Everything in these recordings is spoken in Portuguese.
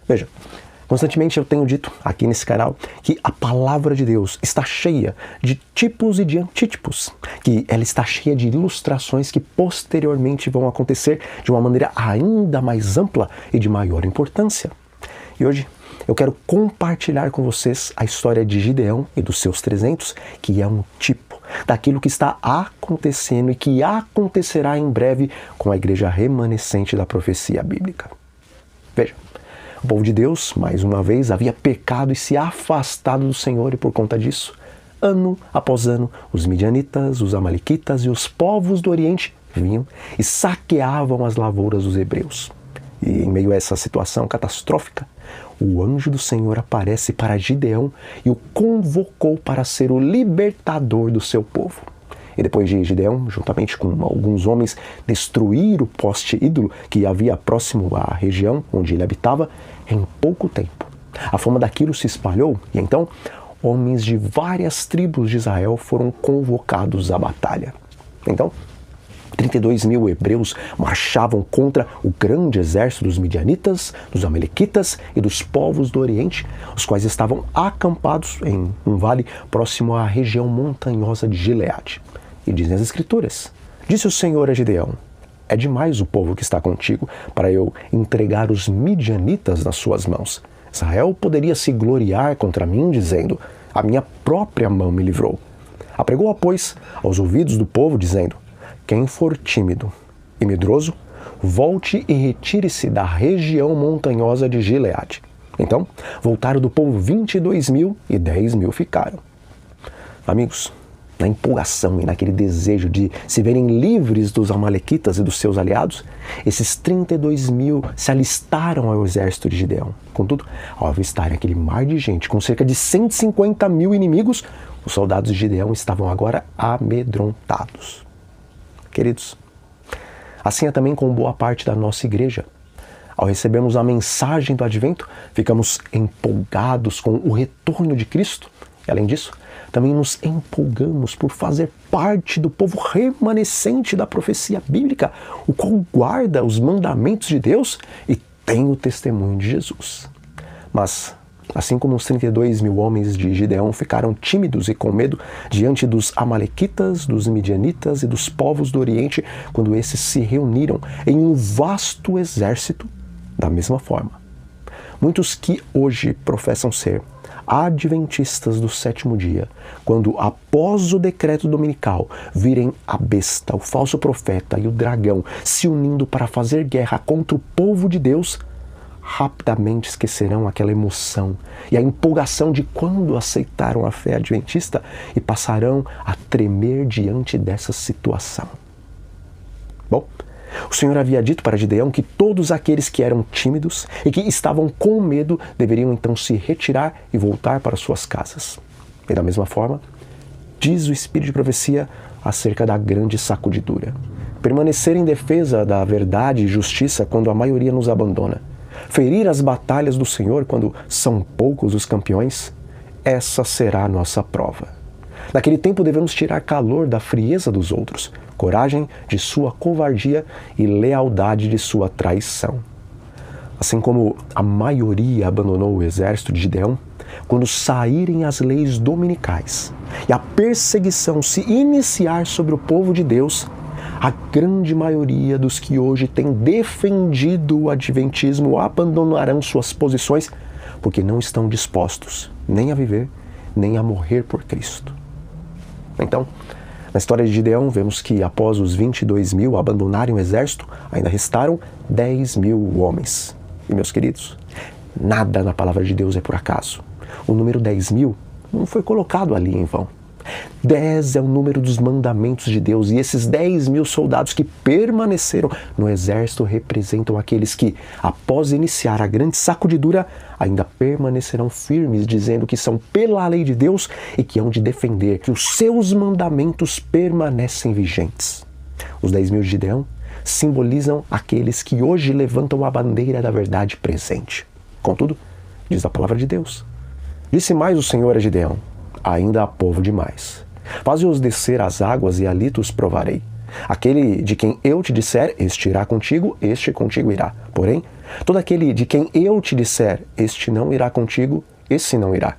Veja, constantemente eu tenho dito aqui nesse canal que a palavra de Deus está cheia de tipos e de antítipos, que ela está cheia de ilustrações que posteriormente vão acontecer de uma maneira ainda mais ampla e de maior importância. E hoje eu quero compartilhar com vocês a história de Gideão e dos seus 300, que é um tipo daquilo que está acontecendo e que acontecerá em breve com a igreja remanescente da profecia bíblica. Veja, o povo de Deus, mais uma vez, havia pecado e se afastado do Senhor, e por conta disso, ano após ano, os midianitas, os amalequitas e os povos do Oriente vinham e saqueavam as lavouras dos hebreus. E em meio a essa situação catastrófica, o anjo do Senhor aparece para Gideão e o convocou para ser o libertador do seu povo. E depois de Gideão, juntamente com alguns homens, destruir o poste ídolo que havia próximo à região onde ele habitava, em pouco tempo, a fama daquilo se espalhou e então homens de várias tribos de Israel foram convocados à batalha. Então, 32 mil hebreus marchavam contra o grande exército dos midianitas, dos amalequitas e dos povos do Oriente, os quais estavam acampados em um vale próximo à região montanhosa de Gileade. E dizem as Escrituras: disse o Senhor a Gideão: é demais o povo que está contigo para eu entregar os midianitas nas suas mãos. Israel poderia se gloriar contra mim, dizendo: a minha própria mão me livrou. Apregou-a, pois, aos ouvidos do povo, dizendo: quem for tímido e medroso, volte e retire-se da região montanhosa de Gileade. Então, voltaram do povo 22 mil e 10 mil ficaram. Amigos, na empolgação e naquele desejo de se verem livres dos amalequitas e dos seus aliados, esses 32 mil se alistaram ao exército de Gideão. Contudo, ao avistarem aquele mar de gente com cerca de 150 mil inimigos, os soldados de Gideão estavam agora amedrontados. Queridos, assim é também com boa parte da nossa igreja. Ao recebermos a mensagem do Advento, ficamos empolgados com o retorno de Cristo. E, além disso, também nos empolgamos por fazer parte do povo remanescente da profecia bíblica, o qual guarda os mandamentos de Deus e tem o testemunho de Jesus. Mas, assim como os 32 mil homens de Gideão ficaram tímidos e com medo diante dos amalequitas, dos midianitas e dos povos do Oriente, quando esses se reuniram em um vasto exército, da mesma forma, muitos que hoje professam ser adventistas do sétimo dia, quando após o decreto dominical virem a besta, o falso profeta e o dragão se unindo para fazer guerra contra o povo de Deus, rapidamente esquecerão aquela emoção e a empolgação de quando aceitaram a fé adventista e passarão a tremer diante dessa situação. Bom, o Senhor havia dito para Gideão que todos aqueles que eram tímidos e que estavam com medo deveriam então se retirar e voltar para suas casas. E da mesma forma, diz o Espírito de profecia acerca da grande sacudidura. Permanecer em defesa da verdade e justiça quando a maioria nos abandona. Ferir as batalhas do Senhor quando são poucos os campeões. Essa será a nossa prova. Naquele tempo devemos tirar calor da frieza dos outros, coragem de sua covardia e lealdade de sua traição. Assim como a maioria abandonou o exército de Gideão, quando saírem as leis dominicais e a perseguição se iniciar sobre o povo de Deus, a grande maioria dos que hoje têm defendido o adventismo abandonarão suas posições porque não estão dispostos nem a viver, nem a morrer por Cristo. Então, na história de Gideão, vemos que após os 22 mil abandonarem o exército, ainda restaram 10 mil homens. E, meus queridos, nada na palavra de Deus é por acaso. O número 10 mil não foi colocado ali em vão. 10 é o número dos mandamentos de Deus, e esses 10 mil soldados que permaneceram no exército representam aqueles que, após iniciar a grande sacudidura, ainda permanecerão firmes, dizendo que são pela lei de Deus e que hão de defender que os seus mandamentos permanecem vigentes. Os 10 mil de Gideão simbolizam aqueles que hoje levantam a bandeira da verdade presente. Contudo, diz a palavra de Deus: disse mais o Senhor a Gideão: ainda há povo demais. Faze-os descer às águas e ali os provarei. Aquele de quem eu te disser, este irá contigo, este contigo irá. Porém, Todo aquele de quem eu te disser, este não irá contigo, esse não irá.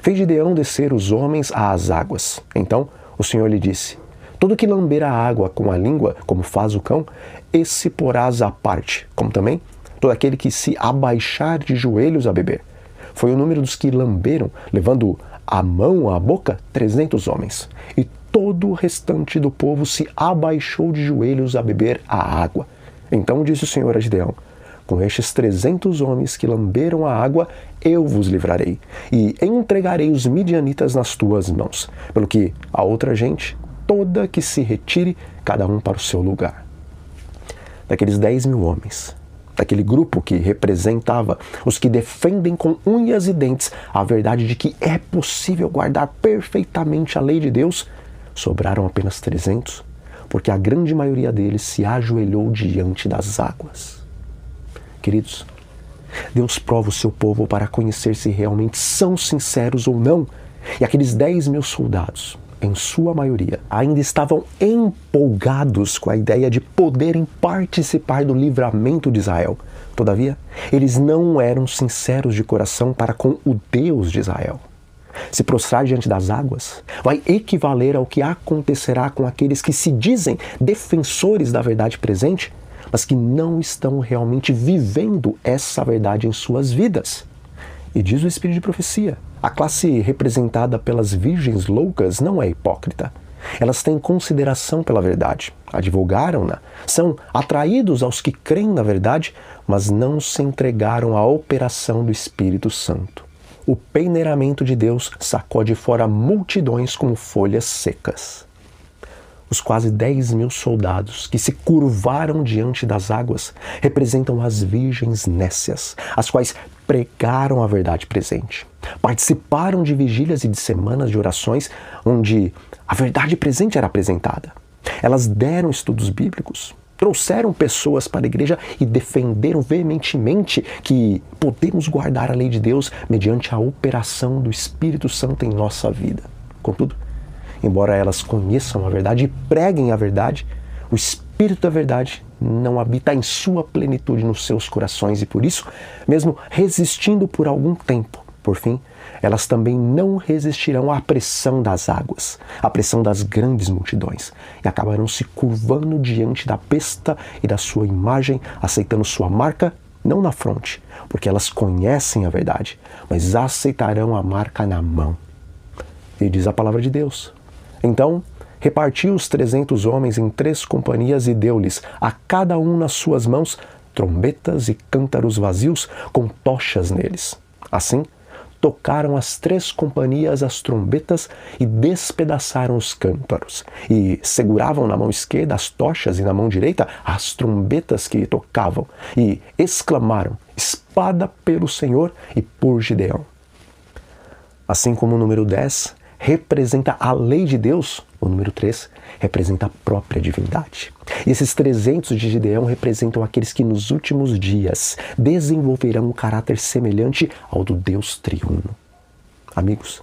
Fez Gideão descer os homens às águas. Então o Senhor lhe disse: todo que lamber a água com a língua, como faz o cão, esse porás à parte, como também todo aquele que se abaixar de joelhos a beber. Foi o número dos que lamberam, levando a mão à boca, 300 homens. E todo o restante do povo se abaixou de joelhos a beber a água. Então disse o Senhor a Gideão: com estes 300 homens que lamberam a água, eu vos livrarei, e entregarei os midianitas nas tuas mãos, pelo que a outra gente, toda que se retire, cada um para o seu lugar. Daqueles 10.000 homens, daquele grupo que representava os que defendem com unhas e dentes a verdade de que é possível guardar perfeitamente a lei de Deus, sobraram apenas 300, porque a grande maioria deles se ajoelhou diante das águas. Queridos, Deus prova o seu povo para conhecer se realmente são sinceros ou não. E aqueles 10.000 soldados, em sua maioria, ainda estavam empolgados com a ideia de poderem participar do livramento de Israel. Todavia, eles não eram sinceros de coração para com o Deus de Israel. Se prostrar diante das águas vai equivaler ao que acontecerá com aqueles que se dizem defensores da verdade presente, mas que não estão realmente vivendo essa verdade em suas vidas. E diz o Espírito de Profecia: a classe representada pelas virgens loucas não é hipócrita. Elas têm consideração pela verdade, advogaram-na, são atraídos aos que creem na verdade, mas não se entregaram à operação do Espírito Santo. O peneiramento de Deus sacode fora multidões como folhas secas. Os quase 10.000 soldados que se curvaram diante das águas representam as virgens nécias, as quais pregaram a verdade presente. Participaram de vigílias e de semanas de orações onde a verdade presente era apresentada. Elas deram estudos bíblicos, trouxeram pessoas para a igreja e defenderam veementemente que podemos guardar a lei de Deus mediante a operação do Espírito Santo em nossa vida. Contudo, embora elas conheçam a verdade e preguem a verdade, o Espírito da verdade não habita em sua plenitude nos seus corações e por isso, mesmo resistindo por algum tempo, por fim, elas também não resistirão à pressão das águas, à pressão das grandes multidões, e acabarão se curvando diante da besta e da sua imagem, aceitando sua marca, não na fronte, porque elas conhecem a verdade, mas aceitarão a marca na mão. E diz a palavra de Deus: então repartiu os 300 homens em 3 companhias e deu-lhes, a cada um nas suas mãos, trombetas e cântaros vazios com tochas neles. Assim, tocaram as 3 companhias as trombetas e despedaçaram os cântaros, e seguravam na mão esquerda as tochas e na mão direita as trombetas que tocavam, e exclamaram: espada pelo Senhor e por Gideão. Assim como o número 10 representa a lei de Deus, o número 3 representa a própria divindade. E esses 300 de Gideão representam aqueles que nos últimos dias desenvolverão um caráter semelhante ao do Deus triuno. Amigos,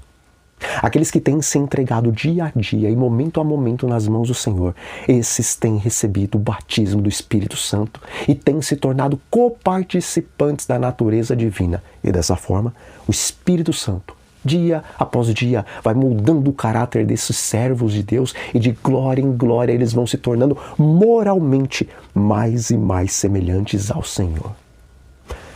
aqueles que têm se entregado dia a dia e momento a momento nas mãos do Senhor, esses têm recebido o batismo do Espírito Santo e têm se tornado coparticipantes da natureza divina. E dessa forma, o Espírito Santo, dia após dia, vai moldando o caráter desses servos de Deus e de glória em glória eles vão se tornando moralmente mais e mais semelhantes ao Senhor.